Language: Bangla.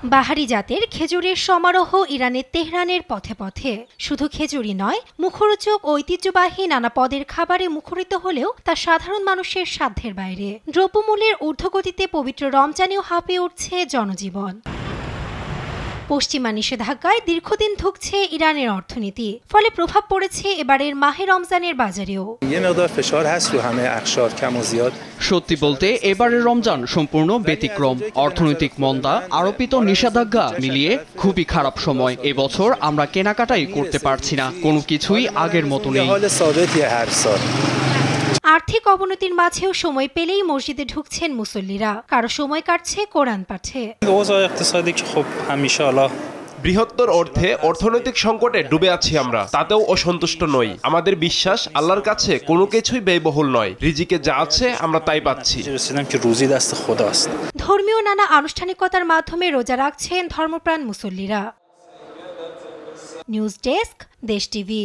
বাহারি জাতের খেজুরের সমারোহ ইরানের তেহরানের পথে পথে। শুধু খেজুরই নয়, মুখরোচক ঐতিহ্যবাহী নানা পদের খাবারে মুখরিত হলেও তা সাধারণ মানুষের সাধ্যের বাইরে। দ্রব্যমূল্যের ঊর্ধ্বগতিতে পবিত্র রমজানেও হাঁপিয়ে উঠছে জনজীবন। পশ্চিমা নিষেধাজ্ঞায় দীর্ঘদিন ধুঁকছে ইরানের অর্থনীতি, ফলে প্রভাব পড়েছে এবারের মাহে রমজানের বাজারেও। সত্যি বলতে এবারের রমজান সম্পূর্ণ ব্যতিক্রম। অর্থনৈতিক মন্দা, আরোপিত নিষেধাজ্ঞা মিলিয়ে খুবই খারাপ সময়। এবছর আমরা কেনাকাটাই করতে পারছি না, কোনো কিছুই আগের মতো নেই। আর্থিক অবনতির মাঝেও সময় পেলেই মসজিদে ঢুকছেন মুসল্লিরা, কারো সময় কাটছে কোরআন পাঠে। বৃহত্তর অর্থে অর্থনৈতিক সংকটে ডুবে আছি আমরা, তাতেও অসন্তুষ্ট নই। আমাদের বিশ্বাস আল্লাহর কাছে কোনো কিছুই ব্যয়বহুল নয়, রিজিকে যা আছে আমরা তাই পাচ্ছি। ধর্মীয় নানা আনুষ্ঠানিকতার মাধ্যমে রোজা রাখছেন ধর্মপ্রাণ মুসল্লিরা। নিউজ ডেস্ক, দেশ টিভি।